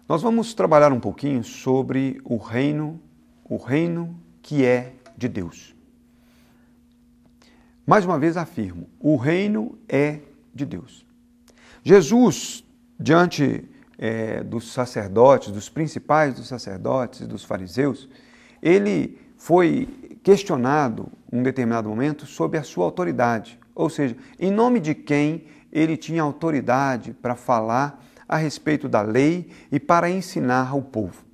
Nós vamos trabalhar um pouquinho sobre o reino que é de Deus. Mais uma vez afirmo, o reino é de Deus. Jesus, diante dos sacerdotes, dos principais dos sacerdotes e dos fariseus, ele foi questionado em um determinado momento sobre a sua autoridade, ou seja, em nome de quem ele tinha autoridade para falar a respeito da lei e para ensinar ao povo.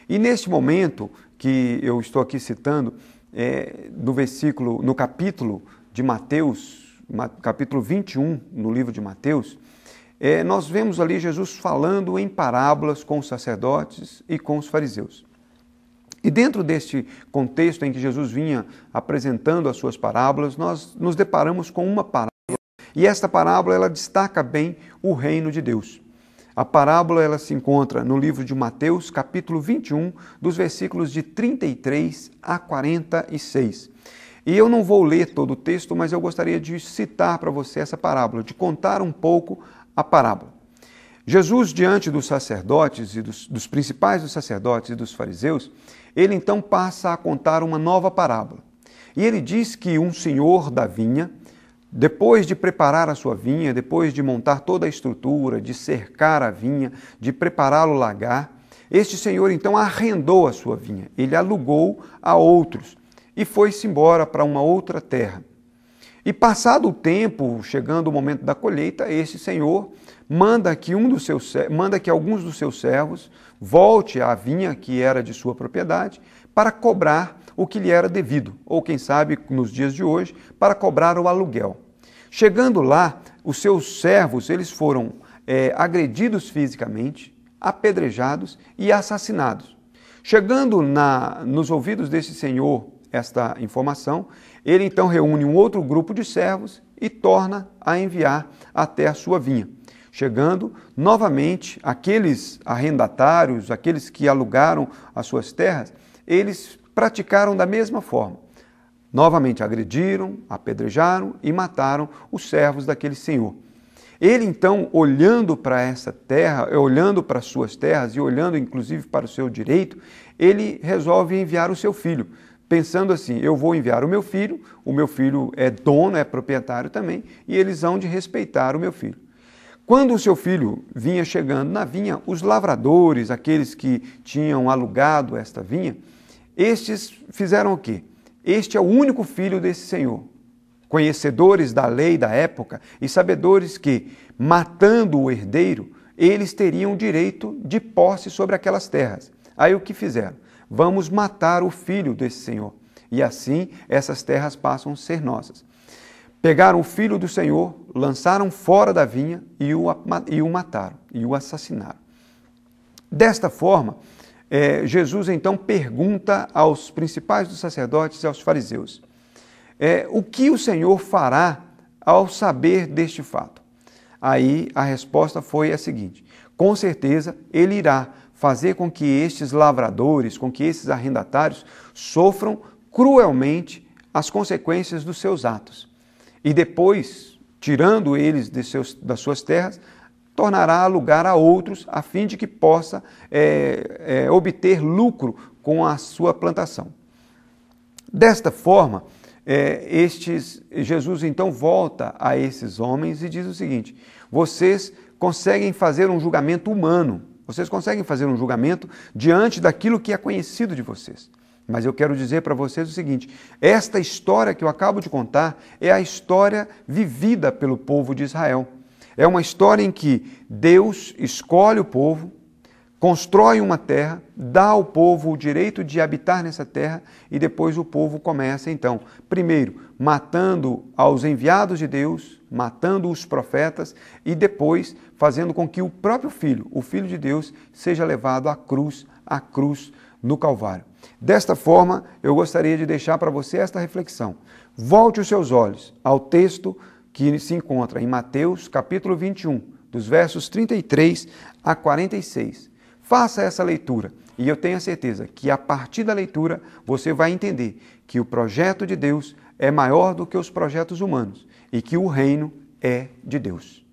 E neste momento que eu estou aqui citando, no capítulo de Mateus, capítulo 21, no livro de Mateus, nós vemos ali Jesus falando em parábolas com os sacerdotes e com os fariseus. E dentro deste contexto em que Jesus vinha apresentando as suas parábolas, nós nos deparamos com uma parábola, e esta parábola ela destaca bem o reino de Deus. A parábola ela se encontra no livro de Mateus, capítulo 21, dos versículos de 33 a 46. E eu não vou ler todo o texto, mas eu gostaria de citar para você essa parábola, de contar um pouco a parábola. Jesus, diante dos sacerdotes e dos principais dos sacerdotes e dos fariseus, ele então passa a contar uma nova parábola. E ele diz que um senhor da vinha, depois de preparar a sua vinha, depois de montar toda a estrutura, de cercar a vinha, de preparar o lagar, este senhor então arrendou a sua vinha, ele alugou a outros e foi-se embora para uma outra terra. E passado o tempo, chegando o momento da colheita, este senhor manda que alguns dos seus servos volte à vinha que era de sua propriedade para cobrar o que lhe era devido, ou quem sabe, nos dias de hoje, para cobrar o aluguel. Chegando lá, os seus servos eles foram agredidos fisicamente, apedrejados e assassinados. Chegando nos ouvidos desse senhor esta informação, ele então reúne um outro grupo de servos e torna a enviar até a sua vinha. Chegando, novamente, aqueles arrendatários, aqueles que alugaram as suas terras, eles praticaram da mesma forma. Novamente agrediram, apedrejaram e mataram os servos daquele senhor. Ele então, olhando para essa terra, olhando para as suas terras e olhando inclusive para o seu direito, ele resolve enviar o seu filho, pensando assim, eu vou enviar o meu filho é dono, é proprietário também, e eles hão de respeitar o meu filho. Quando o seu filho vinha chegando na vinha, os lavradores, aqueles que tinham alugado esta vinha, estes fizeram o quê? Este é o único filho desse senhor, conhecedores da lei da época e sabedores que, matando o herdeiro, eles teriam direito de posse sobre aquelas terras. Aí o que fizeram? Vamos matar o filho desse senhor, e assim essas terras passam a ser nossas. Pegaram o filho do senhor, lançaram fora da vinha e o mataram, e o assassinaram. Desta forma, Jesus então pergunta aos principais dos sacerdotes e aos fariseus, o que o Senhor fará ao saber deste fato? Aí a resposta foi a seguinte, com certeza ele irá fazer com que estes lavradores, com que esses arrendatários sofram cruelmente as consequências dos seus atos. E depois, tirando eles das suas terras, tornará a alugar a outros, a fim de que possa obter lucro com a sua plantação. Desta forma, Jesus então volta a esses homens e diz o seguinte, vocês conseguem fazer um julgamento humano, vocês conseguem fazer um julgamento diante daquilo que é conhecido de vocês. Mas eu quero dizer para vocês o seguinte, esta história que eu acabo de contar é a história vivida pelo povo de Israel. É uma história em que Deus escolhe o povo, constrói uma terra, dá ao povo o direito de habitar nessa terra e depois o povo começa então, primeiro, matando aos enviados de Deus, matando os profetas e depois fazendo com que o próprio Filho, o Filho de Deus, seja levado à cruz no Calvário. Desta forma, eu gostaria de deixar para você esta reflexão. Volte os seus olhos ao texto que se encontra em Mateus, capítulo 21, dos versos 33 a 46. Faça essa leitura e eu tenho a certeza que a partir da leitura você vai entender que o projeto de Deus é maior do que os projetos humanos e que o reino é de Deus.